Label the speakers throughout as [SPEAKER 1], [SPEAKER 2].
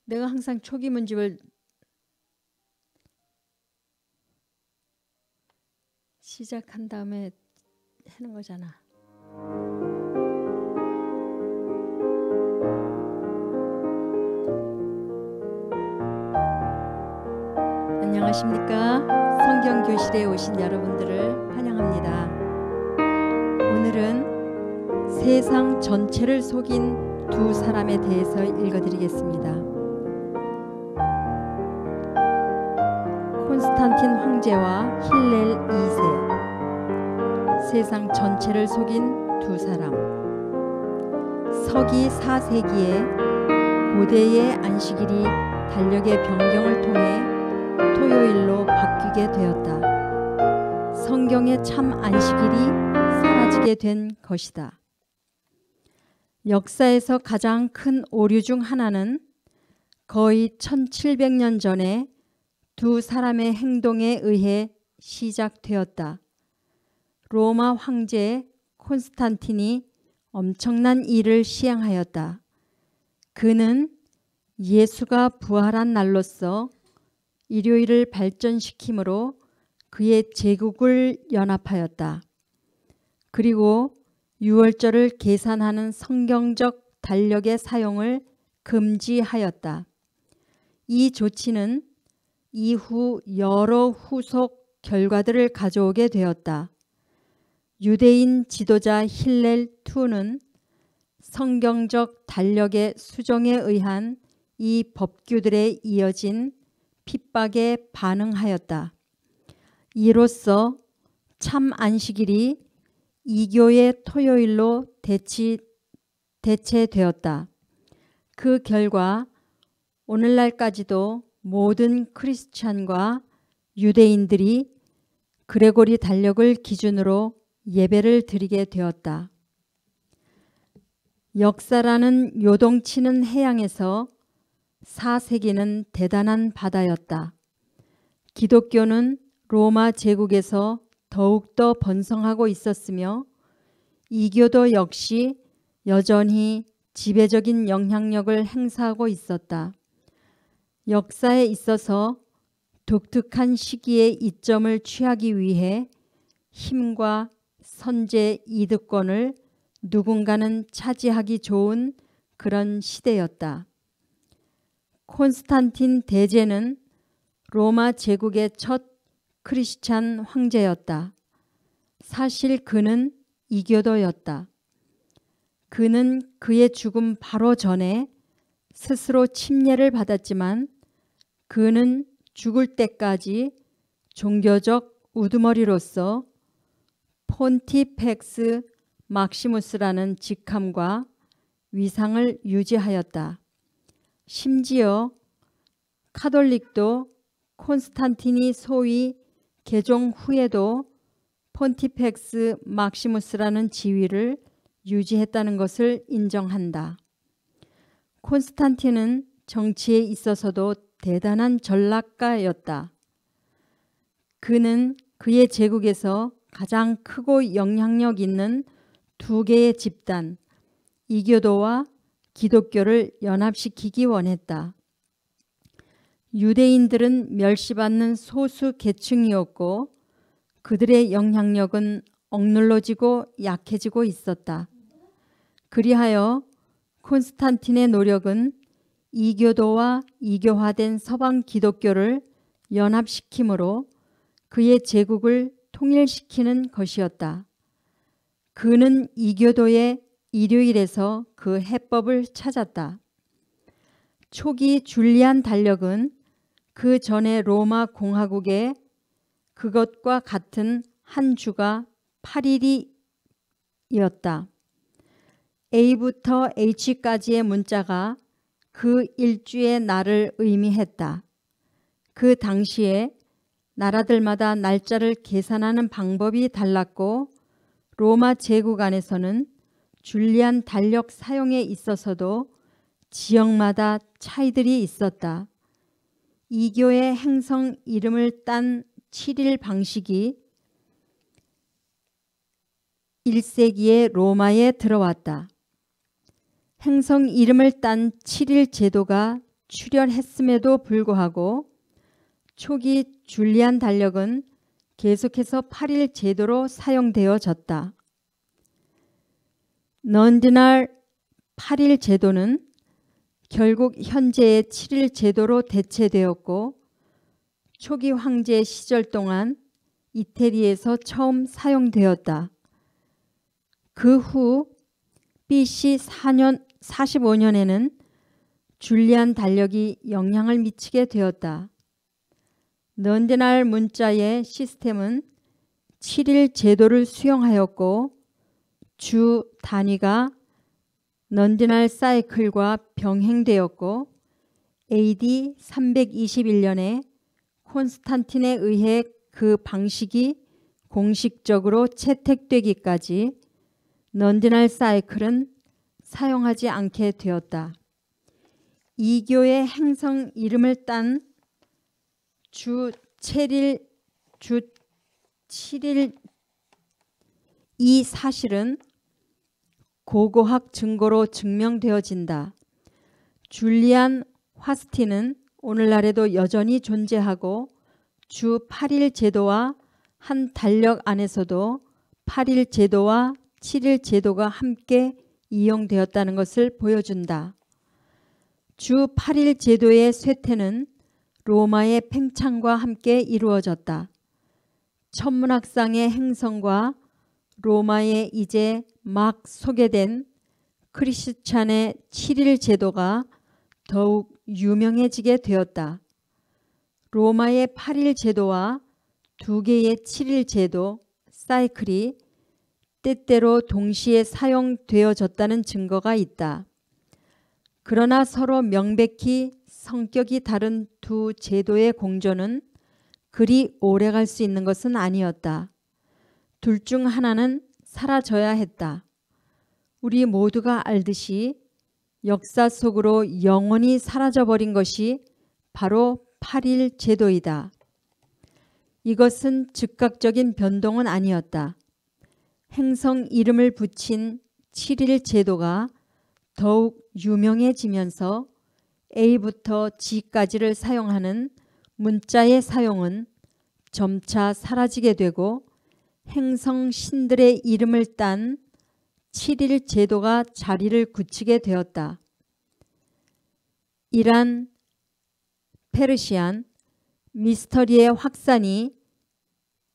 [SPEAKER 1] 내가 항상 초기 문집을 시작한 다음에 하는 거잖아. 안녕하십니까? 성경교실에 오신 여러분들을 환영합니다. 오늘은 세상 전체를 속인 두 사람에 대해서 읽어드리겠습니다. 콘스탄틴 황제와 힐렐 2세. 세상 전체를 속인 두 사람. 서기 4세기에 고대의 안식일이 달력의 변경을 통해 토요일로 바뀌게 되었다. 성경의 참 안식일이 사라지게 된 것이다. 역사에서 가장 큰 오류 중 하나는 거의 1700년 전에 두 사람의 행동에 의해 시작되었다. 로마 황제 콘스탄틴이 엄청난 일을 시행하였다. 그는 예수가 부활한 날로서 일요일을 발전시킴으로 그의 제국을 연합하였다. 그리고 유월절을 계산하는 성경적 달력의 사용을 금지하였다. 이 조치는 이후 여러 후속 결과들을 가져오게 되었다. 유대인 지도자 힐렐 2는 성경적 달력의 수정에 의한 이 법규들에 이어진 핍박에 반응하였다. 이로써 참 안식일이 이교의 토요일로 대체되었다. 그 결과 오늘날까지도 모든 크리스찬과 유대인들이 그레고리 달력을 기준으로 예배를 드리게 되었다. 역사라는 요동치는 해양에서 4세기는 대단한 바다였다. 기독교는 로마 제국에서 더욱더 번성하고 있었으며 이교도 역시 여전히 지배적인 영향력을 행사하고 있었다. 역사에 있어서 독특한 시기에 이점을 취하기 위해 힘과 선제 이득권을 누군가는 차지하기 좋은 그런 시대였다. 콘스탄틴 대제는 로마 제국의 첫 크리스찬 황제였다. 사실 그는 이교도였다. 그는 그의 죽음 바로 전에 스스로 침례를 받았지만 그는 죽을 때까지 종교적 우두머리로서 폰티펙스 막시무스라는 직함과 위상을 유지하였다. 심지어 카톨릭도 콘스탄틴이 소위 개종 후에도 폰티펙스 막시무스라는 지위를 유지했다는 것을 인정한다. 콘스탄틴은 정치에 있어서도 대단한 전략가였다. 그는 그의 제국에서 가장 크고 영향력 있는 두 개의 집단, 이교도와 기독교를 연합시키기 원했다. 유대인들은 멸시받는 소수 계층이었고 그들의 영향력은 억눌러지고 약해지고 있었다. 그리하여 콘스탄틴의 노력은 이교도와 이교화된 서방 기독교를 연합시키므로 그의 제국을 통일시키는 것이었다. 그는 이교도의 일요일에서 그 해법을 찾았다. 초기 줄리안 달력은 그 전에 로마 공화국의 그것과 같은 한 주가 8일이었다. A부터 H까지의 문자가 그 일주의 날을 의미했다. 그 당시에 나라들마다 날짜를 계산하는 방법이 달랐고 로마 제국 안에서는 줄리안 달력 사용에 있어서도 지역마다 차이들이 있었다. 이교의 행성 이름을 딴 7일 방식이 1세기에 로마에 들어왔다. 행성 이름을 딴 7일 제도가 출현했음에도 불구하고 초기 줄리안 달력은 계속해서 8일 제도로 사용되어졌다. 넌디날 8일 제도는 결국 현재의 7일 제도로 대체되었고 초기 황제 시절 동안 이태리에서 처음 사용되었다. 그 후 BC 45년에는 줄리안 달력이 영향을 미치게 되었다. 넌디날 문자의 시스템은 7일 제도를 수용하였고 주 단위가 넌디날 사이클과 병행되었고 AD 321년에 콘스탄틴에 의해 그 방식이 공식적으로 채택되기까지 넌디날 사이클은 사용하지 않게 되었다. 이교의 행성 이름을 딴 주 7일 이 사실은 고고학 증거로 증명되어진다. 줄리안 화스틴은 오늘날에도 여전히 존재하고 주 8일 제도와 한 달력 안에서도 8일 제도와 7일 제도가 함께 이용되었다는 것을 보여준다. 주 8일 제도의 쇠퇴는 로마의 팽창과 함께 이루어졌다. 천문학상의 행성과 로마에 이제 막 소개된 크리스찬의 7일 제도가 더욱 유명해지게 되었다. 로마의 8일 제도와 두 개의 7일 제도, 사이클이 때때로 동시에 사용되어졌다는 증거가 있다. 그러나 서로 명백히 성격이 다른 두 제도의 공존은 그리 오래갈 수 있는 것은 아니었다. 둘 중 하나는 사라져야 했다. 우리 모두가 알듯이 역사 속으로 영원히 사라져버린 것이 바로 8일 제도이다. 이것은 즉각적인 변동은 아니었다. 행성 이름을 붙인 7일 제도가 더욱 유명해지면서 A부터 G까지를 사용하는 문자의 사용은 점차 사라지게 되고 행성 신들의 이름을 딴 7일 제도가 자리를 굳히게 되었다. 이란 페르시안 미스터리의 확산이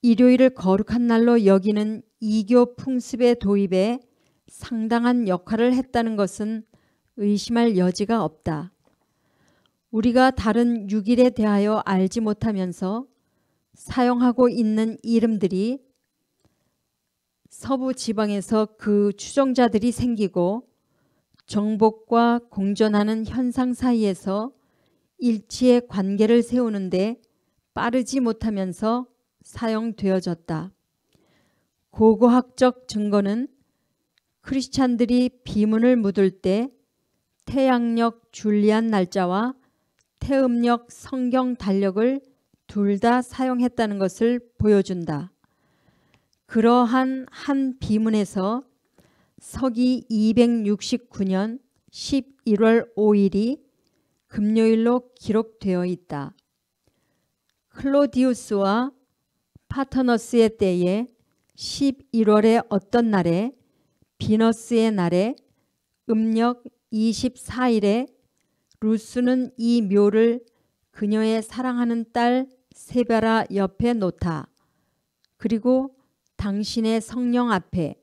[SPEAKER 1] 일요일을 거룩한 날로 여기는 이교 풍습의 도입에 상당한 역할을 했다는 것은 의심할 여지가 없다. 우리가 다른 6일에 대하여 알지 못하면서 사용하고 있는 이름들이 서부 지방에서 그 추종자들이 생기고 정복과 공존하는 현상 사이에서 일치의 관계를 세우는데 빠르지 못하면서 사용되어졌다. 고고학적 증거는 크리스찬들이 비문을 묻을 때 태양력 줄리안 날짜와 태음력 성경 달력을 둘 다 사용했다는 것을 보여준다. 그러한 한 비문에서 서기 269년 11월 5일이 금요일로 기록되어 있다. 클로디우스와 파터너스의 때에 11월의 어떤 날에 비너스의 날에 음력 24일에 루스는 이 묘를 그녀의 사랑하는 딸 세베라 옆에 놓다. 그리고 당신의 성령 앞에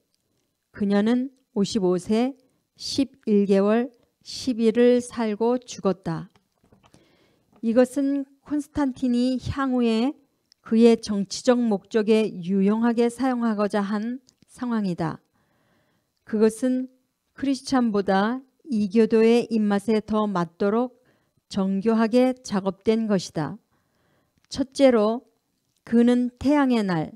[SPEAKER 1] 그녀는 55세 11개월 10일을 살고 죽었다. 이것은 콘스탄틴이 향후에 그의 정치적 목적에 유용하게 사용하고자 한 상황이다. 그것은 크리스찬보다 이교도의 입맛에 더 맞도록 정교하게 작업된 것이다. 첫째로 그는 태양의 날,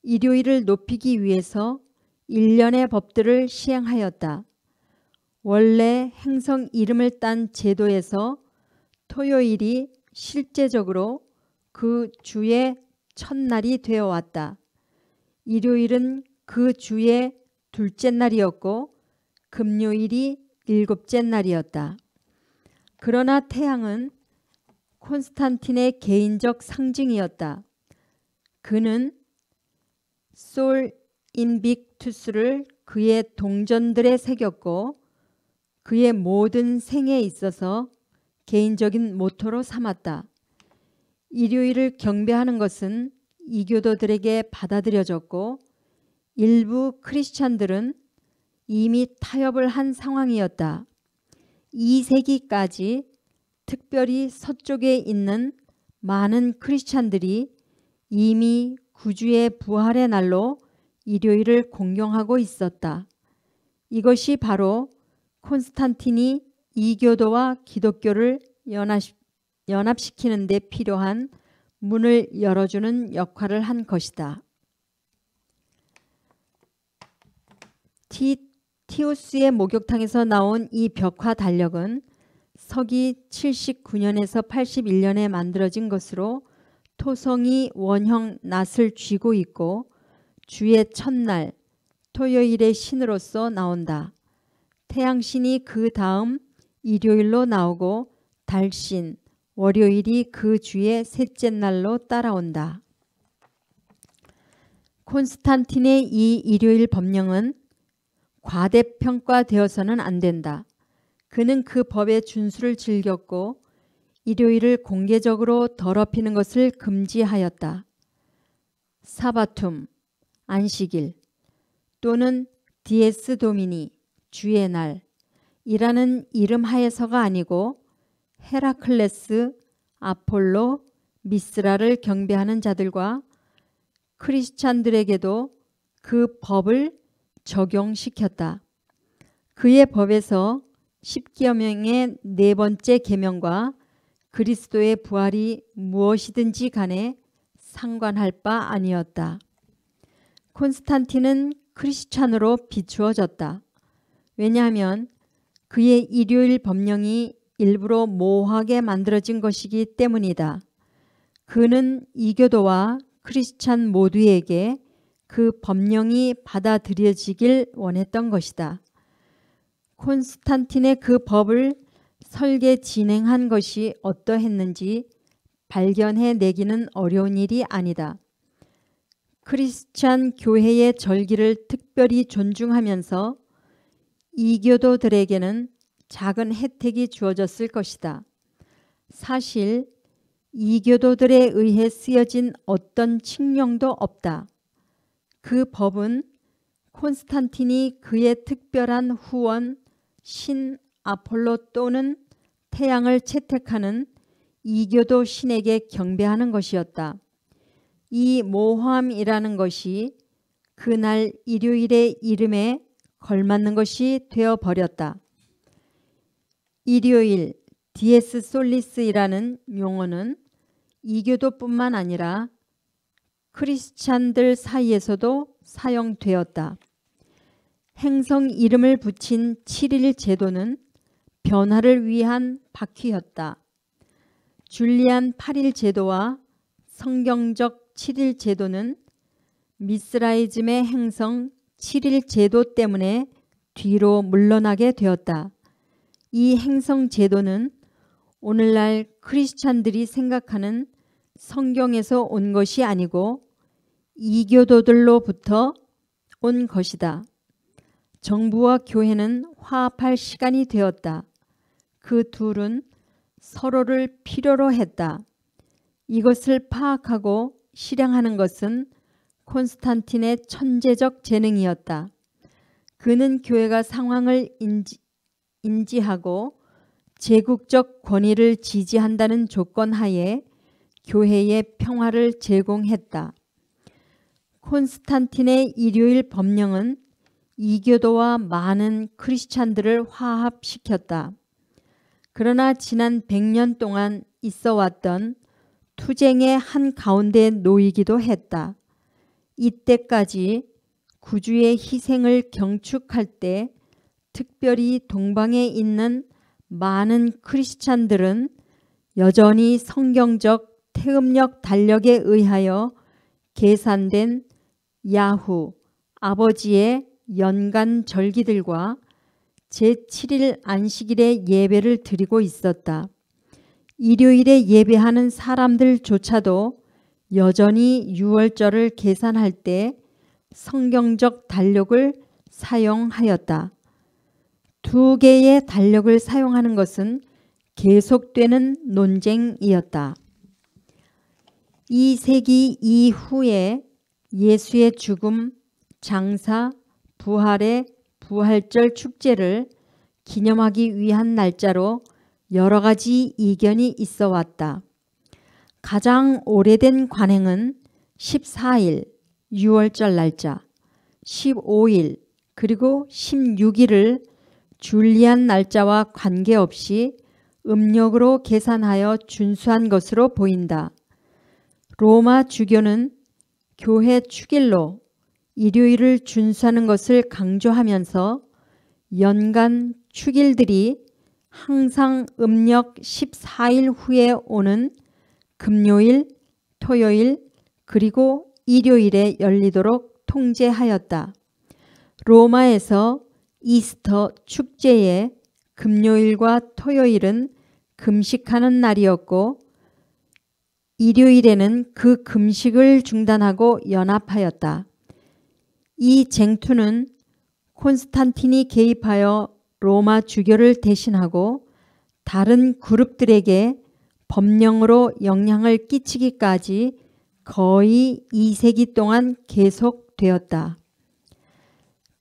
[SPEAKER 1] 일요일을 높이기 위해서 일련의 법들을 시행하였다. 원래 행성 이름을 딴 제도에서 토요일이 실제적으로 그 주의 첫날이 되어 왔다. 일요일은 그 주의 둘째 날이었고 금요일이 일곱째 날이었다. 그러나 태양은 콘스탄틴의 개인적 상징이었다. 그는 솔 인빅투스를 그의 동전들에 새겼고 그의 모든 생에 있어서 개인적인 모토로 삼았다. 일요일을 경배하는 것은 이교도들에게 받아들여졌고 일부 크리스찬들은 이미 타협을 한 상황이었다. 2세기까지 특별히 서쪽에 있는 많은 크리스찬들이 이미 구주의 부활의 날로 일요일을 공경하고 있었다. 이것이 바로 콘스탄틴이 이교도와 기독교를 연합시키는 데 필요한 문을 열어주는 역할을 한 것이다. 티우스의 목욕탕에서 나온 이 벽화 달력은 서기 79년에서 81년에 만들어진 것으로 토성이 원형 낫을 쥐고 있고 주의 첫날 토요일의 신으로서 나온다. 태양신이 그 다음 일요일로 나오고 달신, 월요일이 그 주의 셋째 날로 따라온다. 콘스탄틴의 이 일요일 법령은 과대평가되어서는 안 된다. 그는 그 법의 준수를 즐겼고 일요일을 공개적으로 더럽히는 것을 금지하였다. 사바툼, 안식일 또는 디에스 도미니, 주의 날이라는 이름 하에서가 아니고 헤라클레스, 아폴로, 미스라를 경배하는 자들과 크리스찬들에게도 그 법을 적용시켰다. 그의 법에서 십계명의 네 번째 계명과 그리스도의 부활이 무엇이든지 간에 상관할 바 아니었다. 콘스탄틴은 크리스찬으로 비추어졌다. 왜냐하면 그의 일요일 법령이 일부러 모호하게 만들어진 것이기 때문이다. 그는 이교도와 크리스찬 모두에게 그 법령이 받아들여지길 원했던 것이다. 콘스탄틴의 그 법을 설계 진행한 것이 어떠했는지 발견해내기는 어려운 일이 아니다. 크리스찬 교회의 절기를 특별히 존중하면서 이교도들에게는 작은 혜택이 주어졌을 것이다. 사실 이교도들에 의해 쓰여진 어떤 칙령도 없다. 그 법은 콘스탄틴이 그의 특별한 후원 신 아폴로 또는 태양을 채택하는 이교도 신에게 경배하는 것이었다. 이 모호함이라는 것이 그날 일요일의 이름에 걸맞는 것이 되어버렸다. 일요일, 디에스 솔리스이라는 용어는 이교도뿐만 아니라 크리스찬들 사이에서도 사용되었다. 행성 이름을 붙인 7일 제도는 변화를 위한 바퀴였다. 줄리안 8일 제도와 성경적 7일 제도는 미스라이즘의 행성 7일 제도 때문에 뒤로 물러나게 되었다. 이 행성 제도는 오늘날 크리스찬들이 생각하는 성경에서 온 것이 아니고 이교도들로부터 온 것이다. 정부와 교회는 화합할 시간이 되었다. 그 둘은 서로를 필요로 했다. 이것을 파악하고 실행하는 것은 콘스탄틴의 천재적 재능이었다. 그는 교회가 상황을 인지하고 제국적 권위를 지지한다는 조건 하에 교회에 평화를 제공했다. 콘스탄틴의 일요일 법령은 이교도와 많은 크리스찬들을 화합시켰다. 그러나 지난 100년 동안 있어왔던 투쟁의 한가운데 놓이기도 했다. 이때까지 구주의 희생을 경축할 때 특별히 동방에 있는 많은 크리스찬들은 여전히 성경적 태음력 달력에 의하여 계산된 야후, 아버지의 연간 절기들과 제7일 안식일에 예배를 드리고 있었다. 일요일에 예배하는 사람들조차도 여전히 유월절을 계산할 때 성경적 달력을 사용하였다. 두 개의 달력을 사용하는 것은 계속되는 논쟁이었다. 2세기 이후에 예수의 죽음, 장사, 부활의 부활절 축제를 기념하기 위한 날짜로 여러 가지 이견이 있어 왔다. 가장 오래된 관행은 14일, 유월절 날짜, 15일, 그리고 16일을 줄리안 날짜와 관계없이 음력으로 계산하여 준수한 것으로 보인다. 로마 주교는 교회 축일로 일요일을 준수하는 것을 강조하면서 연간 축일들이 항상 음력 14일 후에 오는 금요일, 토요일, 그리고 일요일에 열리도록 통제하였다. 로마에서 이스터 축제의 금요일과 토요일은 금식하는 날이었고 일요일에는 그 금식을 중단하고 연합하였다. 이 쟁투는 콘스탄틴이 개입하여 로마 주교를 대신하고 다른 그룹들에게 법령으로 영향을 끼치기까지 거의 2세기 동안 계속되었다.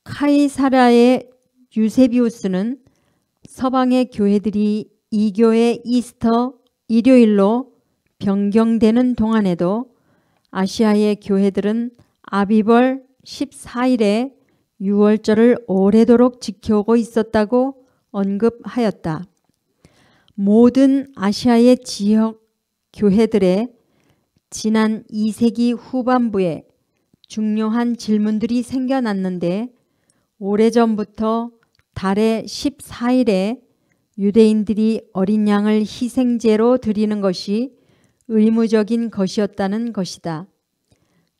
[SPEAKER 1] 카이사라의 유세비우스는 서방의 교회들이 이교의 이스터 일요일로 변경되는 동안에도 아시아의 교회들은 아비벌 14일에 유월절을 오래도록 지켜오고 있었다고 언급하였다. 모든 아시아의 지역 교회들의 지난 2세기 후반부에 중요한 질문들이 생겨났는데 오래전부터 달의 14일에 유대인들이 어린 양을 희생제로 드리는 것이 의무적인 것이었다는 것이다.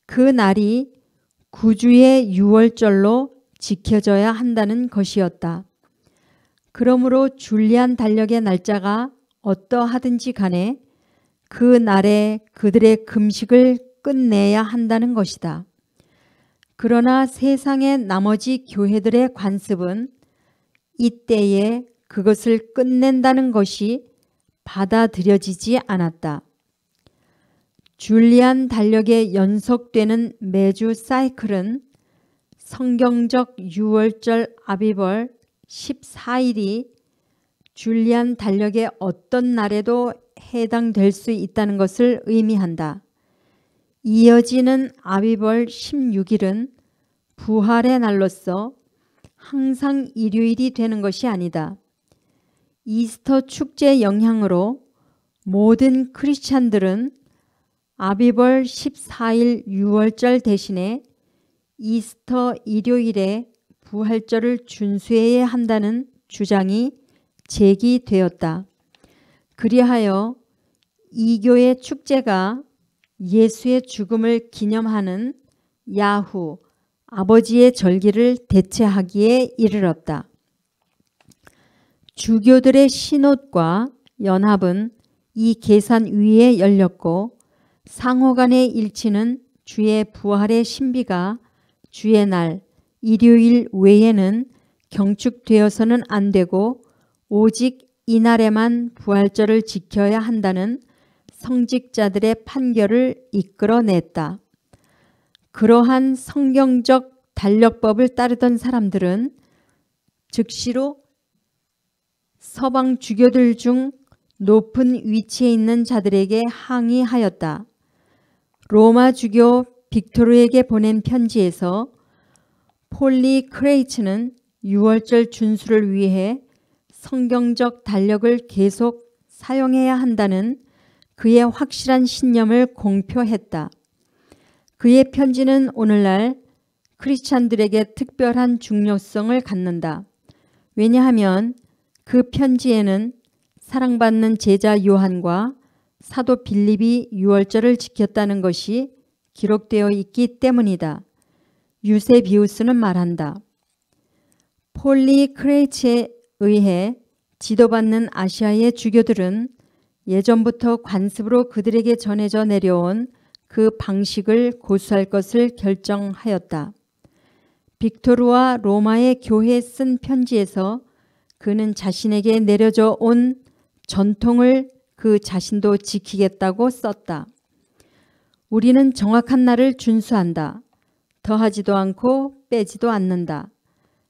[SPEAKER 1] 그 날이 구주의 유월절로 지켜져야 한다는 것이었다. 그러므로 줄리안 달력의 날짜가 어떠하든지 간에 그 날에 그들의 금식을 끝내야 한다는 것이다. 그러나 세상의 나머지 교회들의 관습은 이때에 그것을 끝낸다는 것이 받아들여지지 않았다. 줄리안 달력에 연속되는 매주 사이클은 성경적 유월절 아비벌 14일이 줄리안 달력의 어떤 날에도 해당될 수 있다는 것을 의미한다. 이어지는 아비벌 16일은 부활의 날로서 항상 일요일이 되는 것이 아니다. 이스터 축제 영향으로 모든 크리스찬들은 아비벌 14일 유월절 대신에 이스터 일요일에 부활절을 준수해야 한다는 주장이 제기되었다. 그리하여 이교의 축제가 예수의 죽음을 기념하는 야후, 아버지의 절기를 대체하기에 이르렀다. 주교들의 신옷과 연합은 이 계산 위에 열렸고 상호 간의 일치는 주의 부활의 신비가 주의 날 일요일 외에는 경축되어서는 안 되고 오직 이날에만 부활절을 지켜야 한다는 성직자들의 판결을 이끌어냈다. 그러한 성경적 달력법을 따르던 사람들은 즉시로 서방 주교들 중 높은 위치에 있는 자들에게 항의하였다. 로마 주교 빅토르에게 보낸 편지에서 폴리크레이츠는 유월절 준수를 위해 성경적 달력을 계속 사용해야 한다는 그의 확실한 신념을 공표했다. 그의 편지는 오늘날 크리스찬들에게 특별한 중요성을 갖는다. 왜냐하면 그 편지에는 사랑받는 제자 요한과 사도 빌립이 유월절을 지켰다는 것이 기록되어 있기 때문이다. 유세비우스는 말한다. 폴리크레이츠에 의해 지도받는 아시아의 주교들은 예전부터 관습으로 그들에게 전해져 내려온 그 방식을 고수할 것을 결정하였다. 빅토르와 로마의 교회에 쓴 편지에서 그는 자신에게 내려져 온 전통을 그 자신도 지키겠다고 썼다. 우리는 정확한 날을 준수한다. 더하지도 않고 빼지도 않는다.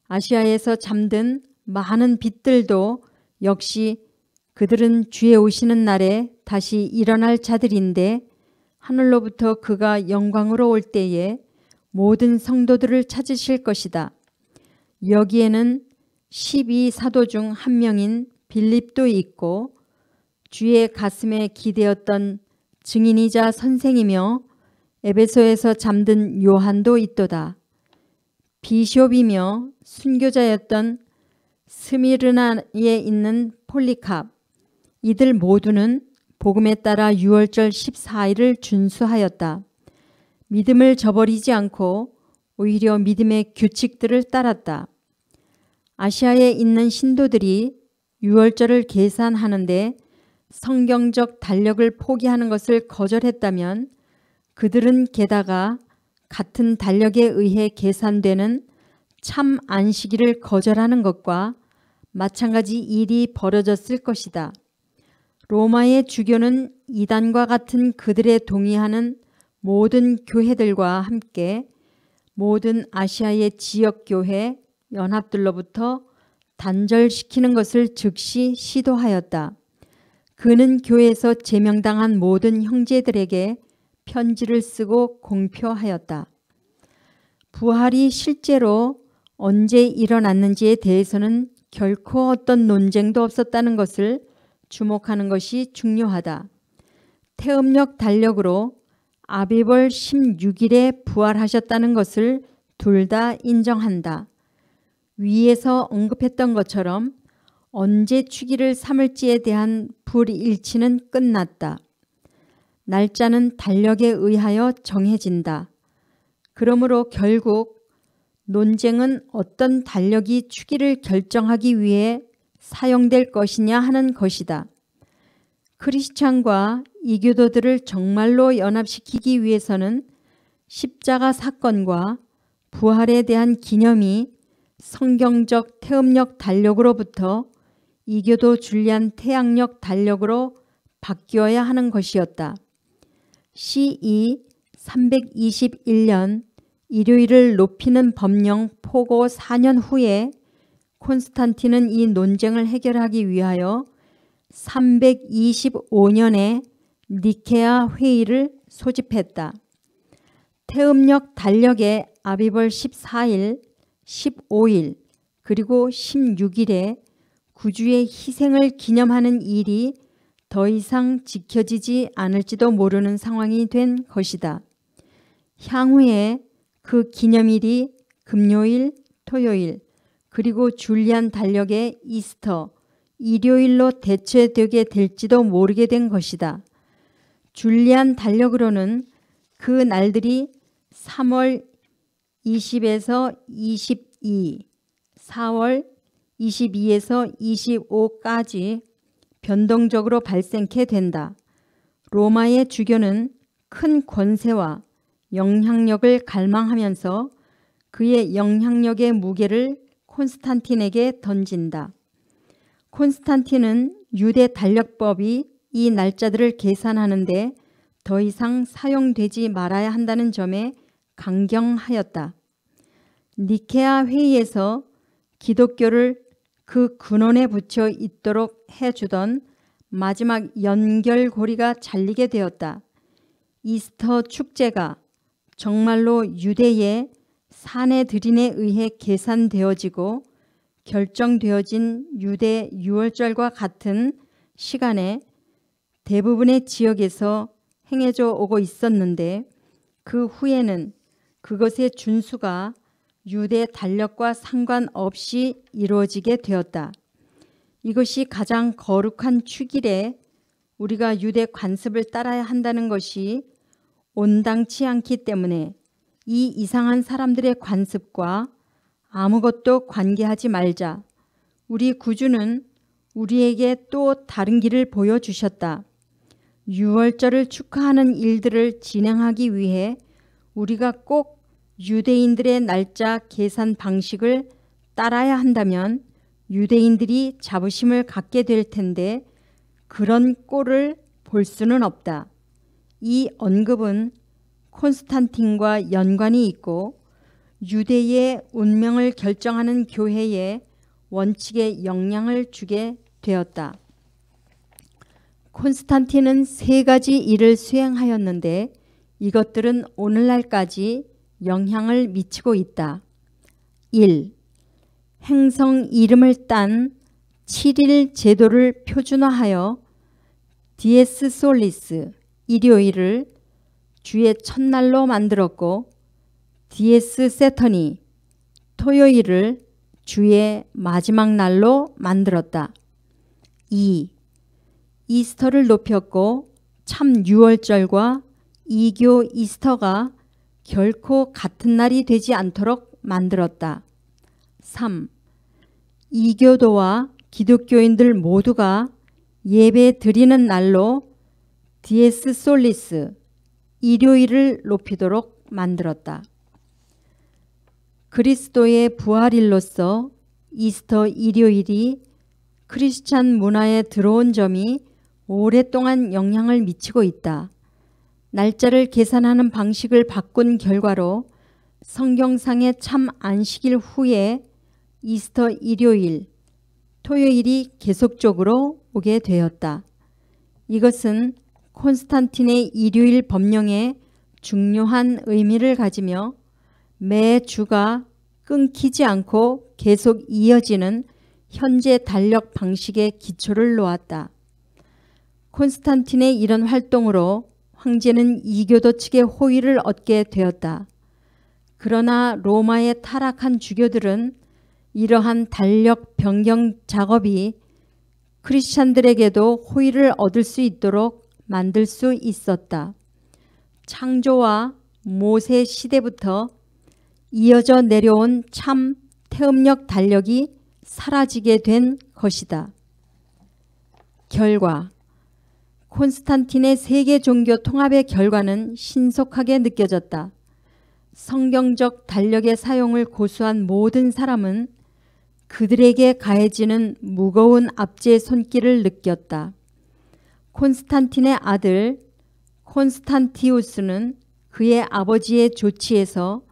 [SPEAKER 1] 아시아에서 잠든 많은 빛들도 역시 그들은 주의 오시는 날에 다시 일어날 자들인데 하늘로부터 그가 영광으로 올 때에 모든 성도들을 찾으실 것이다. 여기에는 12사도 중 한 명인 빌립도 있고 주의 가슴에 기대었던 증인이자 선생이며 에베소에서 잠든 요한도 있도다. 비숍이며 순교자였던 스미르나에 있는 폴리캅, 이들 모두는 복음에 따라 유월절 14일을 준수하였다. 믿음을 저버리지 않고 오히려 믿음의 규칙들을 따랐다. 아시아에 있는 신도들이 유월절을 계산하는데 성경적 달력을 포기하는 것을 거절했다면 그들은 게다가 같은 달력에 의해 계산되는 참 안식일을 거절하는 것과 마찬가지 일이 벌어졌을 것이다. 로마의 주교는 이단과 같은 그들에 동의하는 모든 교회들과 함께 모든 아시아의 지역교회 연합들로부터 단절시키는 것을 즉시 시도하였다. 그는 교회에서 제명당한 모든 형제들에게 편지를 쓰고 공표하였다. 부활이 실제로 언제 일어났는지에 대해서는 결코 어떤 논쟁도 없었다는 것을 주목하는 것이 중요하다. 태음력 달력으로 아비벌 16일에 부활하셨다는 것을 둘 다 인정한다. 위에서 언급했던 것처럼 언제 축일을 삼을지에 대한 불일치는 끝났다. 날짜는 달력에 의하여 정해진다. 그러므로 결국 논쟁은 어떤 달력이 축일을 결정하기 위해 사용될 것이냐 하는 것이다. 크리스찬과 이교도들을 정말로 연합시키기 위해서는 십자가 사건과 부활에 대한 기념이 성경적 태음력 달력으로부터 이교도 줄리안 태양력 달력으로 바뀌어야 하는 것이었다. CE 321년 일요일을 높이는 법령 포고 4년 후에 콘스탄틴은 이 논쟁을 해결하기 위하여 325년에 니케아 회의를 소집했다. 태음력 달력의 아비벌 14일, 15일, 그리고 16일에 구주의 희생을 기념하는 일이 더 이상 지켜지지 않을지도 모르는 상황이 된 것이다. 향후에 그 기념일이 금요일, 토요일, 그리고 줄리안 달력의 이스터, 일요일로 대체되게 될지도 모르게 된 것이다. 줄리안 달력으로는 그 날들이 3월 20에서 22, 4월 22에서 25까지 변동적으로 발생케 된다. 로마의 주교는 큰 권세와 영향력을 갈망하면서 그의 영향력의 무게를 콘스탄틴에게 던진다. 콘스탄틴은 유대 달력법이 이 날짜들을 계산하는데 더 이상 사용되지 말아야 한다는 점에 강경하였다. 니케아 회의에서 기독교를 그 근원에 붙여 있도록 해주던 마지막 연결고리가 잘리게 되었다. 이스터 축제가 정말로 유대의 사내들인에 의해 계산되어지고 결정되어진 유대 유월절과 같은 시간에 대부분의 지역에서 행해져 오고 있었는데 그 후에는 그것의 준수가 유대 달력과 상관없이 이루어지게 되었다. 이것이 가장 거룩한 축일에 우리가 유대 관습을 따라야 한다는 것이 온당치 않기 때문에 이 이상한 사람들의 관습과 아무것도 관계하지 말자. 우리 구주는 우리에게 또 다른 길을 보여주셨다. 유월절을 축하하는 일들을 진행하기 위해 우리가 꼭 유대인들의 날짜 계산 방식을 따라야 한다면 유대인들이 자부심을 갖게 될 텐데 그런 꼴을 볼 수는 없다. 이 언급은 콘스탄틴과 연관이 있고 유대의 운명을 결정하는 교회의 원칙에 영향을 주게 되었다. 콘스탄틴은 3가지 일을 수행하였는데 이것들은 오늘날까지 영향을 미치고 있다. 1. 행성 이름을 딴 7일 제도를 표준화하여 디에스 솔리스 일요일을 주의 첫날로 만들었고 디에스 세터니 토요일을 주의 마지막 날로 만들었다. 2. 이스터를 높였고 참 유월절과 이교 이스터가 결코 같은 날이 되지 않도록 만들었다. 3. 이교도와 기독교인들 모두가 예배 드리는 날로 디에스 솔리스 일요일을 높이도록 만들었다. 그리스도의 부활일로서 이스터 일요일이 크리스찬 문화에 들어온 점이 오랫동안 영향을 미치고 있다. 날짜를 계산하는 방식을 바꾼 결과로 성경상의 참 안식일 후에 이스터 일요일, 토요일이 계속적으로 오게 되었다. 이것은 콘스탄틴의 일요일 법령에 중요한 의미를 가지며 매 주가 끊기지 않고 계속 이어지는 현재 달력 방식의 기초를 놓았다. 콘스탄틴의 이런 활동으로 황제는 이교도 측의 호의를 얻게 되었다. 그러나 로마의 타락한 주교들은 이러한 달력 변경 작업이 크리스찬들에게도 호의를 얻을 수 있도록 만들 수 있었다. 창조와 모세 시대부터 이어져 내려온 참 태음력 달력이 사라지게 된 것이다. 결과 콘스탄틴의 세계 종교 통합의 결과는 신속하게 느껴졌다. 성경적 달력의 사용을 고수한 모든 사람은 그들에게 가해지는 무거운 압제의 손길을 느꼈다. 콘스탄틴의 아들 콘스탄티우스는 그의 아버지의 조치에서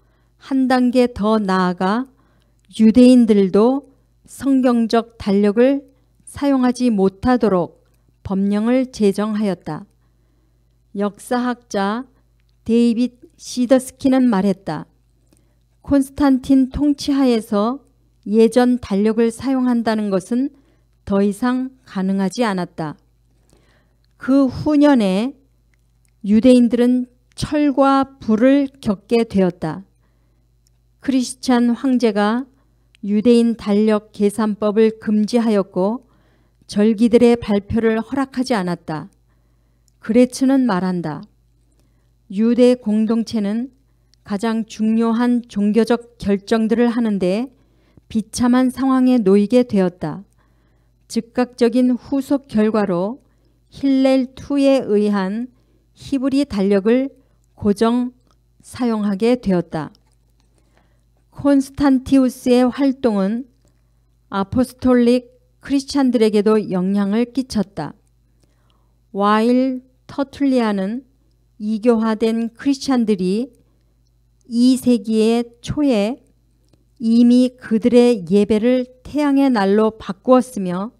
[SPEAKER 1] 한 단계 더 나아가 유대인들도 성경적 달력을 사용하지 못하도록 법령을 제정하였다. 역사학자 데이빗 시더스키는 말했다. 콘스탄틴 통치하에서 예전 달력을 사용한다는 것은 더 이상 가능하지 않았다. 그 후년에 유대인들은 철과 불을 겪게 되었다. 크리스찬 황제가 유대인 달력 계산법을 금지하였고 절기들의 발표를 허락하지 않았다. 그레츠는 말한다. 유대 공동체는 가장 중요한 종교적 결정들을 하는데 비참한 상황에 놓이게 되었다. 즉각적인 후속 결과로 힐렐 2에 의한 히브리 달력을 고정 사용하게 되었다. 콘스탄티우스의 활동은 아포스톨릭 크리스찬들에게도 영향을 끼쳤다. 와일 터툴리안은 이교화된 크리스찬들이 2세기의 초에 이미 그들의 예배를 태양의 날로 바꾸었으며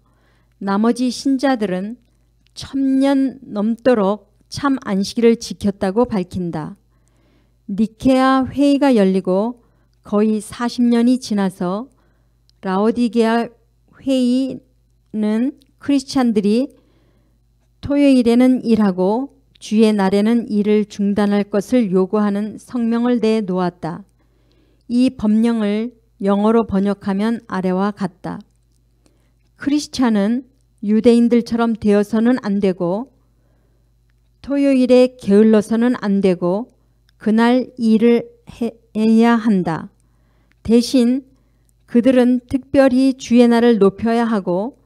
[SPEAKER 1] 나머지 신자들은 1000년 넘도록 참 안식일을 지켰다고 밝힌다. 니케아 회의가 열리고 거의 40년이 지나서 라오디게아 회의는 크리스찬들이 토요일에는 일하고 주의 날에는 일을 중단할 것을 요구하는 성명을 내놓았다. 이 법령을 영어로 번역하면 아래와 같다. 크리스찬은 유대인들처럼 되어서는 안 되고 토요일에 게을러서는 안 되고 그날 일을 해야 한다. 대신 그들은 특별히 주의 날을 높여야 하고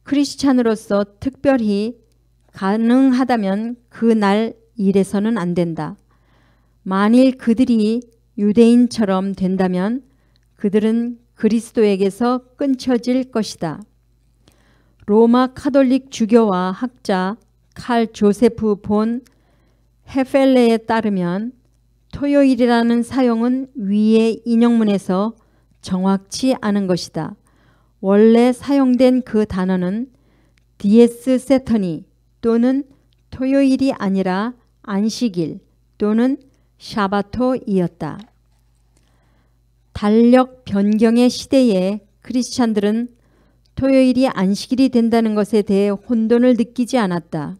[SPEAKER 1] 크리스찬으로서 특별히 가능하다면 그 날 일해서는 안 된다. 만일 그들이 유대인처럼 된다면 그들은 그리스도에게서 끊쳐질 것이다. 로마 카톨릭 주교와 학자 칼 조세프 본 헤펠레에 따르면 토요일이라는 사용은 위의 인용문에서 정확치 않은 것이다. 원래 사용된 그 단어는 디에스 세터니 또는 토요일이 아니라 안식일 또는 샤바토이었다. 달력 변경의 시대에 크리스찬들은 토요일이 안식일이 된다는 것에 대해 혼돈을 느끼지 않았다.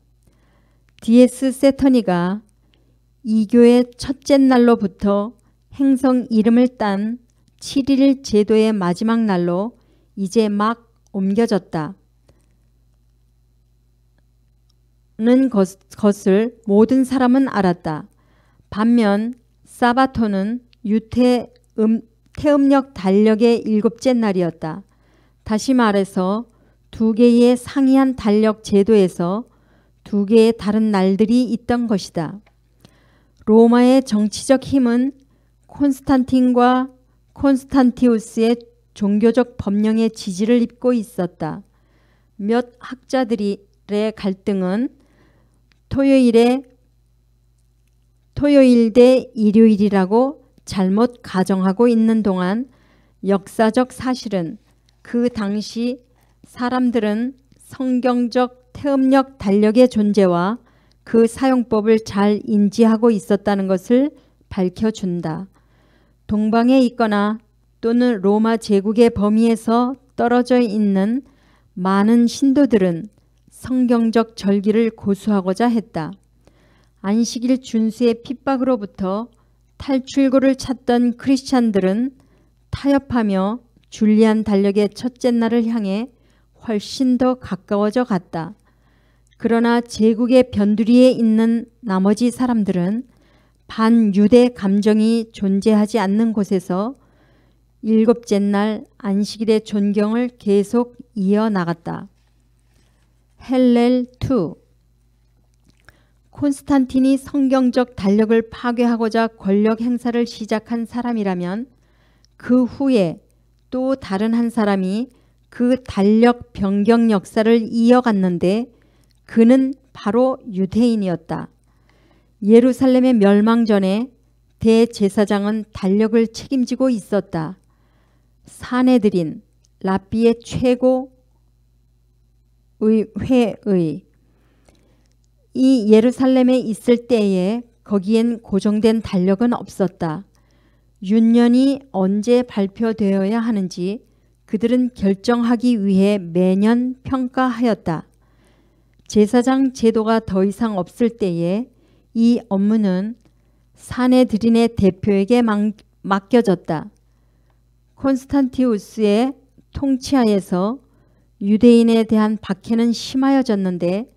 [SPEAKER 1] 디에스 세터니가 이교의 첫째 날로부터 행성 이름을 딴 7일 제도의 마지막 날로 이제 막 옮겨졌다. 는 것을 모든 사람은 알았다. 반면 사바토는 태음력 달력의 7째 날이었다. 다시 말해서 두 개의 상이한 달력 제도에서 두 개의 다른 날들이 있던 것이다. 로마의 정치적 힘은 콘스탄틴과 콘스탄티우스의 종교적 법령의 지지를 입고 있었다. 몇 학자들의 갈등은 토요일 대 일요일이라고 잘못 가정하고 있는 동안 역사적 사실은 그 당시 사람들은 성경적 태음력 달력의 존재와 그 사용법을 잘 인지하고 있었다는 것을 밝혀준다. 동방에 있거나 또는 로마 제국의 범위에서 떨어져 있는 많은 신도들은 성경적 절기를 고수하고자 했다. 안식일 준수의 핍박으로부터 탈출구를 찾던 크리스찬들은 타협하며 줄리안 달력의 첫째 날을 향해 훨씬 더 가까워져 갔다. 그러나 제국의 변두리에 있는 나머지 사람들은 반유대 감정이 존재하지 않는 곳에서 7째 날 안식일의 존경을 계속 이어나갔다. 헬렐 2. 콘스탄틴이 성경적 달력을 파괴하고자 권력 행사를 시작한 사람이라면 그 후에 또 다른 한 사람이 그 달력 변경 역사를 이어갔는데 그는 바로 유대인이었다. 예루살렘의 멸망 전에 대제사장은 달력을 책임지고 있었다. 사내들인 랍비의 최고 회의 이 예루살렘에 있을 때에 거기엔 고정된 달력은 없었다. 윤년이 언제 발표되어야 하는지 그들은 결정하기 위해 매년 평가하였다. 제사장 제도가 더 이상 없을 때에 이 업무는 사내들인의 대표에게 맡겨졌다. 콘스탄티우스의 통치하에서 유대인에 대한 박해는 심하여졌는데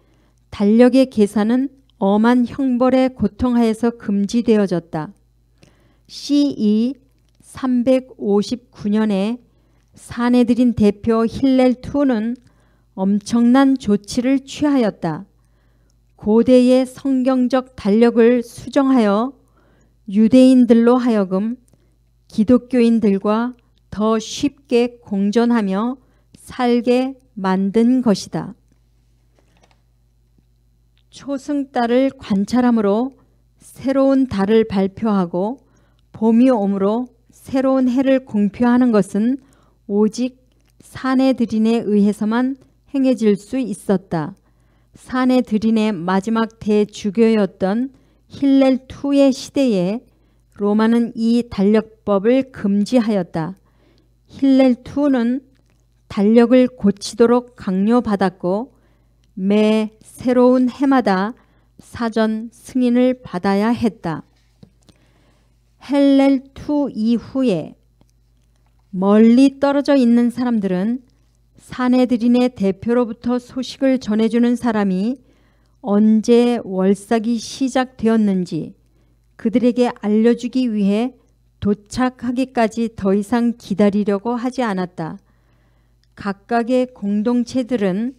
[SPEAKER 1] 달력의 계산은 엄한 형벌의 고통하에서 금지되어졌다. CE 359년에 사내들인 대표 힐렐 II는 엄청난 조치를 취하였다. 고대의 성경적 달력을 수정하여 유대인들로 하여금 기독교인들과 더 쉽게 공존하며 살게 만든 것이다. 초승달을 관찰함으로 새로운 달을 발표하고 봄이 오므로 새로운 해를 공표하는 것은 오직 사내들인에 의해서만 행해질 수 있었다. 사내들인의 마지막 대주교였던 힐렐 II의 시대에 로마는 이 달력법을 금지하였다. 힐렐 II는 달력을 고치도록 강요받았고 매 새로운 해마다 사전 승인을 받아야 했다. 힐렐 II 이후에 멀리 떨어져 있는 사람들은 사내들인의 대표로부터 소식을 전해주는 사람이 언제 월삭이 시작되었는지 그들에게 알려주기 위해 도착하기까지 더 이상 기다리려고 하지 않았다. 각각의 공동체들은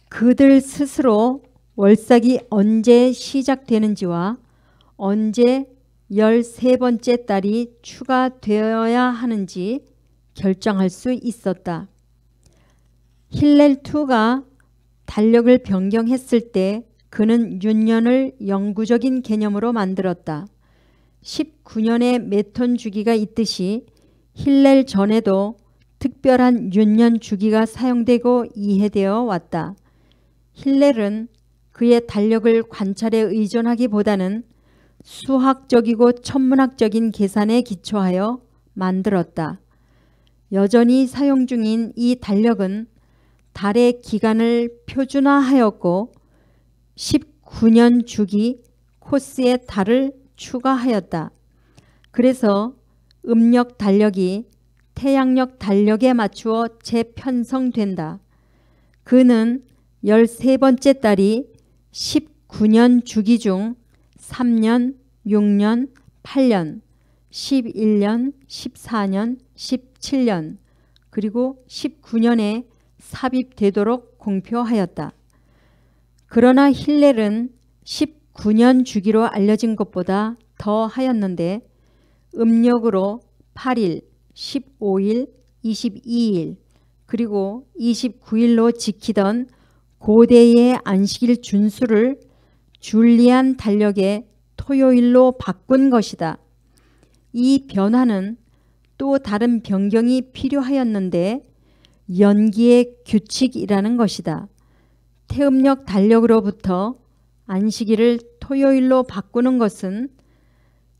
[SPEAKER 1] 그들 스스로 월삭이 언제 시작되는지와 언제 13번째 달이 추가되어야 하는지 결정할 수 있었다. 힐렐2가 달력을 변경했을 때 그는 윤년을 영구적인 개념으로 만들었다. 19년의 메톤 주기가 있듯이 힐렐 전에도 특별한 윤년 주기가 사용되고 이해되어 왔다. 힐렐은 그의 달력을 관찰에 의존하기보다는 수학적이고 천문학적인 계산에 기초하여 만들었다. 여전히 사용 중인 이 달력은 달의 기간을 표준화하였고 19년 주기 코스의 달을 추가하였다. 그래서 음력 달력이 태양력 달력에 맞추어 재편성된다. 그는 13번째 달이 19년 주기 중 3년, 6년, 8년, 11년, 14년, 17년 그리고 19년에 삽입되도록 공표하였다. 그러나 힐렐은 19년 주기로 알려진 것보다 더 하였는데 음력으로 8일, 15일, 22일 그리고 29일로 지키던 고대의 안식일 준수를 줄리안 달력의 토요일로 바꾼 것이다. 이 변화는 또 다른 변경이 필요하였는데 연기의 규칙이라는 것이다. 태음력 달력으로부터 안식일을 토요일로 바꾸는 것은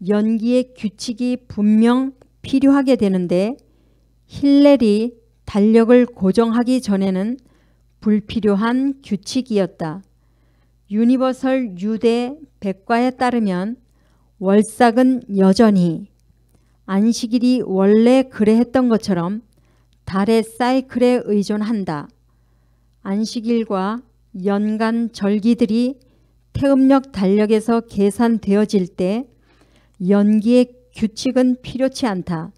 [SPEAKER 1] 연기의 규칙이 분명 필요하게 되는데 힐렐이 달력을 고정하기 전에는 불필요한 규칙이었다. 유니버설 유대 백과에 따르면 월삭은 여전히 안식일이 원래 그래 했던 것처럼 달의 사이클에 의존한다. 안식일과 연간 절기들이 태음력 달력에서 계산되어질 때 연기의 규칙은 필요치 않다.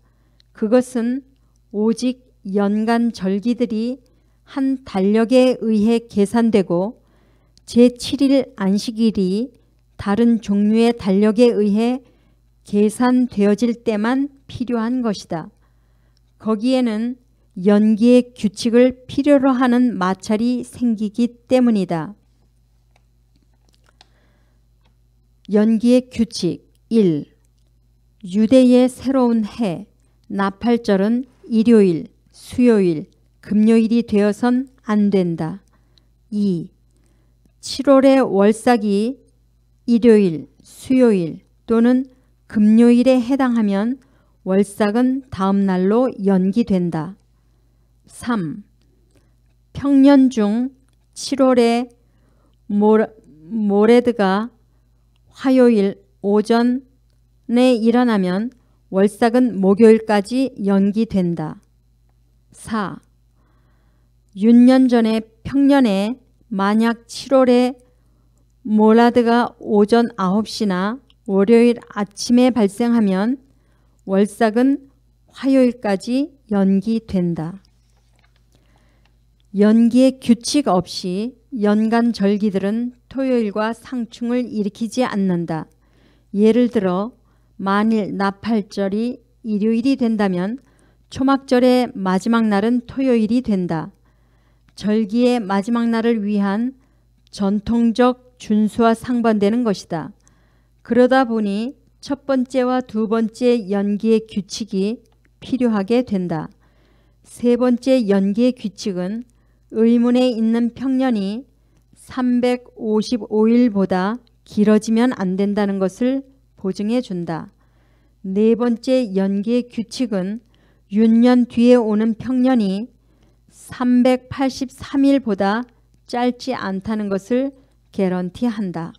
[SPEAKER 1] 그것은 오직 연간 절기들이 한 달력에 의해 계산되고 제7일 안식일이 다른 종류의 달력에 의해 계산되어질 때만 필요한 것이다. 거기에는 연기의 규칙을 필요로 하는 마찰이 생기기 때문이다. 연기의 규칙 1. 유대의 새로운 해, 나팔절은 일요일, 수요일, 금요일이 되어선 안 된다. 2. 7월의 월삭이 일요일, 수요일 또는 금요일에 해당하면 월삭은 다음 날로 연기된다. 3. 평년 중 7월의 모레드가 화요일 오전에 일어나면 월삭은 목요일까지 연기된다. 4. 윤년전의 평년에 만약 7월에 몰라드가 오전 9시나 월요일 아침에 발생하면 월삭은 화요일까지 연기된다. 연기의 규칙 없이 연간 절기들은 토요일과 상충을 일으키지 않는다. 예를 들어 만일 나팔절이 일요일이 된다면 초막절의 마지막 날은 토요일이 된다. 절기의 마지막 날을 위한 전통적 준수와 상반되는 것이다. 그러다 보니 첫 번째와 두 번째 연기의 규칙이 필요하게 된다. 세 번째 연기의 규칙은 의문에 있는 평년이 355일보다 길어지면 안 된다는 것을 보증해 준다. 네 번째 연기의 규칙은 윤년 뒤에 오는 평년이 383일보다 짧지 않다는 것을 개런티한다.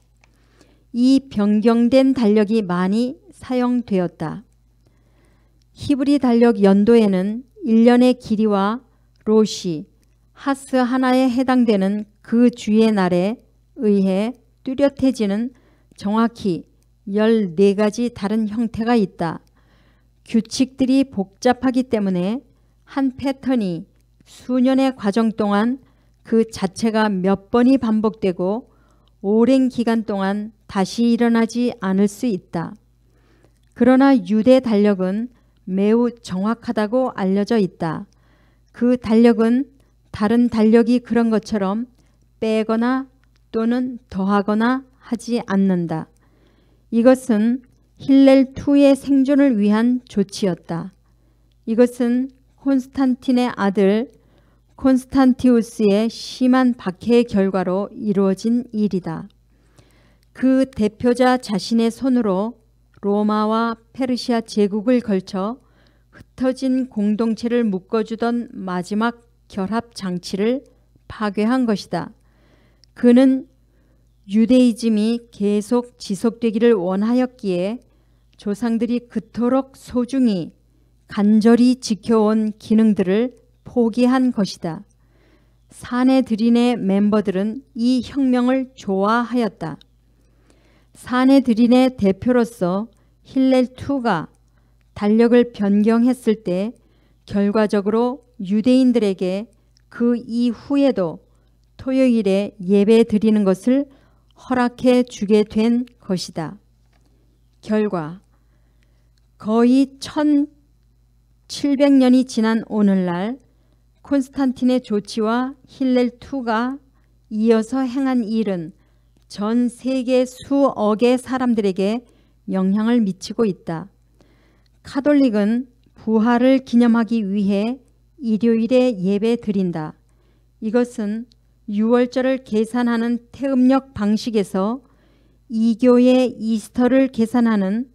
[SPEAKER 1] 이 변경된 달력이 많이 사용되었다. 히브리 달력 연도에는 1년의 길이와 로시, 하스 하나에 해당되는 그 주의 날에 의해 뚜렷해지는 정확히 14가지 다른 형태가 있다. 규칙들이 복잡하기 때문에 한 패턴이 수년의 과정 동안 그 자체가 몇 번이 반복되고 오랜 기간 동안 다시 일어나지 않을 수 있다. 그러나 유대 달력은 매우 정확하다고 알려져 있다. 그 달력은 다른 달력이 그런 것처럼 빼거나 또는 더하거나 하지 않는다. 이것은 힐렐2의 생존을 위한 조치였다. 이것은 콘스탄틴의 아들 콘스탄티우스의 심한 박해의 결과로 이루어진 일이다. 그 대표자 자신의 손으로 로마와 페르시아 제국을 걸쳐 흩어진 공동체를 묶어주던 마지막 결합 장치를 파괴한 것이다. 그는 유대이즘이 계속 지속되기를 원하였기에 조상들이 그토록 소중히 간절히 지켜온 기능들을 포기한 것이다. 사내들인의 멤버들은 이 혁명을 좋아하였다. 사내들인의 대표로서 힐렐2가 달력을 변경했을 때 결과적으로 유대인들에게 그 이후에도 토요일에 예배 드리는 것을 허락해 주게 된 것이다. 결과 거의 1700년이 지난 오늘날 콘스탄틴의 조치와 힐렐2가 이어서 행한 일은 전 세계 수억의 사람들에게 영향을 미치고 있다. 카톨릭은 부활을 기념하기 위해 일요일에 예배 드린다. 이것은 유월절을 계산하는 태음력 방식에서 이교의 이스터를 계산하는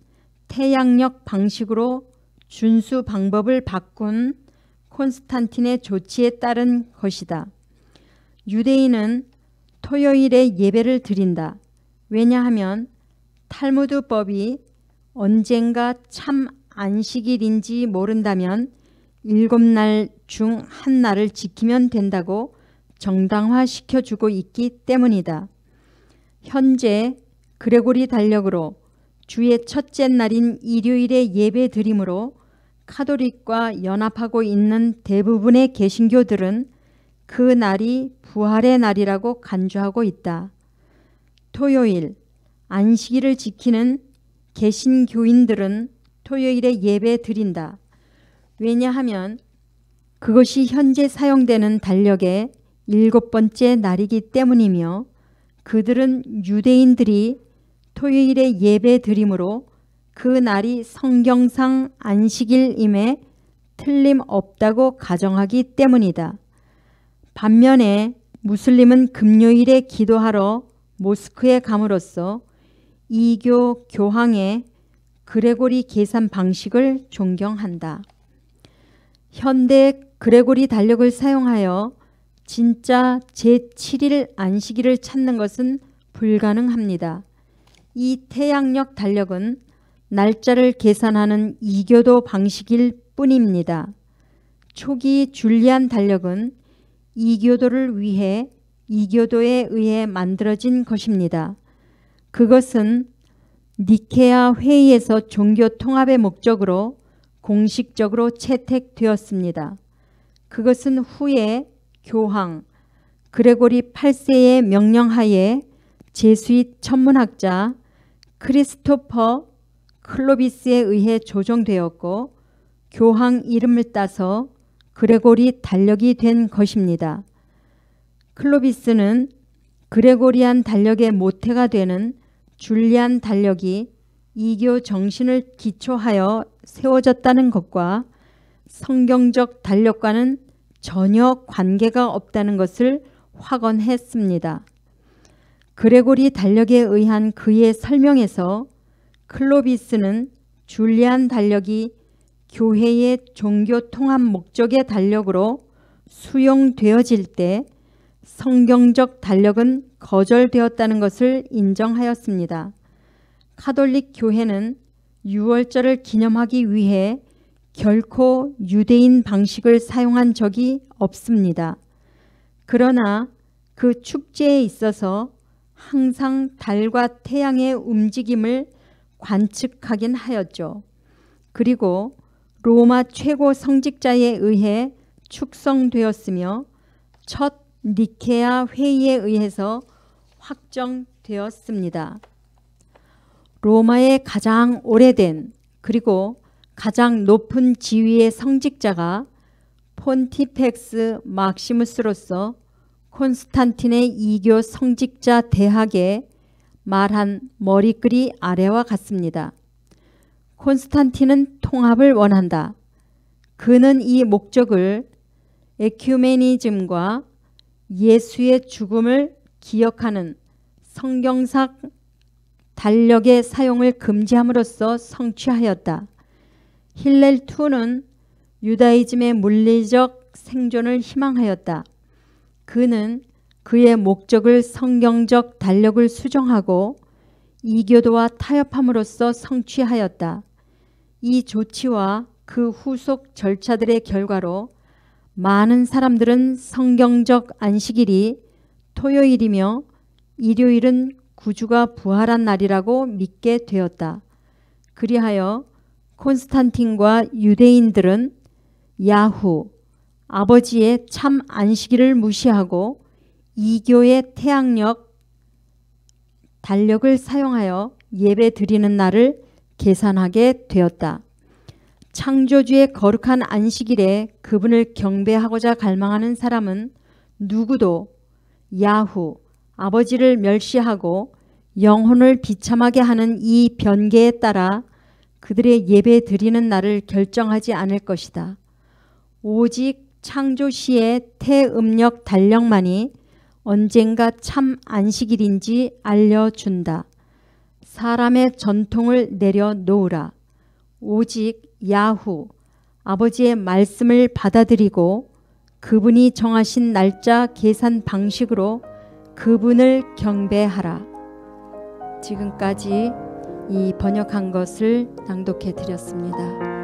[SPEAKER 1] 태양력 방식으로 준수 방법을 바꾼 콘스탄틴의 조치에 따른 것이다. 유대인은 토요일에 예배를 드린다. 왜냐하면 탈무드법이 언젠가 참 안식일인지 모른다면 7날 중 한 날을 지키면 된다고 정당화시켜주고 있기 때문이다. 현재 그레고리 달력으로 주의 첫째 날인 일요일에 예배 드림으로 카톨릭과 연합하고 있는 대부분의 개신교들은 그 날이 부활의 날이라고 간주하고 있다. 토요일, 안식일을 지키는 개신교인들은 토요일에 예배 드린다. 왜냐하면 그것이 현재 사용되는 달력의 7번째 날이기 때문이며 그들은 유대인들이 토요일에 예배 드림으로 그 날이 성경상 안식일임에 틀림없다고 가정하기 때문이다. 반면에 무슬림은 금요일에 기도하러 모스크에 감으로써 이교 교황의 그레고리 계산 방식을 존경한다. 현대 그레고리 달력을 사용하여 진짜 제7일 안식일을 찾는 것은 불가능합니다. 이 태양력 달력은 날짜를 계산하는 이교도 방식일 뿐입니다. 초기 줄리안 달력은 이교도를 위해 이교도에 의해 만들어진 것입니다. 그것은 니케아 회의에서 종교 통합의 목적으로 공식적으로 채택되었습니다. 그것은 후에 교황 그레고리 8세의 명령하에 제수잇 천문학자 크리스토퍼 클로비스에 의해 조정되었고 교황 이름을 따서 그레고리 달력이 된 것입니다. 클로비스는 그레고리안 달력의 모태가 되는 줄리안 달력이 이교 정신을 기초하여 세워졌다는 것과 성경적 달력과는 전혀 관계가 없다는 것을 확언했습니다. 그레고리 달력에 의한 그의 설명에서 클로비스는 줄리안 달력이 교회의 종교 통합 목적의 달력으로 수용되어질 때 성경적 달력은 거절되었다는 것을 인정하였습니다. 카톨릭 교회는 유월절을 기념하기 위해 결코 유대인 방식을 사용한 적이 없습니다. 그러나 그 축제에 있어서 항상 달과 태양의 움직임을 관측하긴 하였죠. 그리고 로마 최고 성직자에 의해 축성되었으며 첫 니케아 회의에 의해서 확정되었습니다. 로마의 가장 오래된 그리고 가장 높은 지위의 성직자가 폰티펙스 막시무스로서 콘스탄틴의 이교 성직자 대학에 말한 머리글이 아래와 같습니다. 콘스탄틴은 통합을 원한다. 그는 이 목적을 에큐메니즘과 예수의 죽음을 기억하는 성경상 달력의 사용을 금지함으로써 성취하였다. 힐렐 II 유다이즘의 물리적 생존을 희망하였다. 그는 그의 목적을 성경적 달력을 수정하고 이교도와 타협함으로써 성취하였다. 이 조치와 그 후속 절차들의 결과로 많은 사람들은 성경적 안식일이 토요일이며 일요일은 구주가 부활한 날이라고 믿게 되었다. 그리하여 콘스탄틴과 유대인들은 야후, 아버지의 참 안식일을 무시하고 이교의 태양력 달력을 사용하여 예배 드리는 날을 계산하게 되었다. 창조주의 거룩한 안식일에 그분을 경배하고자 갈망하는 사람은 누구도 야후, 아버지를 멸시하고 영혼을 비참하게 하는 이 변개에 따라 그들의 예배 드리는 날을 결정하지 않을 것이다. 오직 창조시의 태음력 달력만이 언젠가 참 안식일인지 알려준다. 사람의 전통을 내려놓으라. 오직 야후, 아버지의 말씀을 받아들이고 그분이 정하신 날짜 계산 방식으로 그분을 경배하라. 지금까지 이 번역한 것을 낭독해 드렸습니다.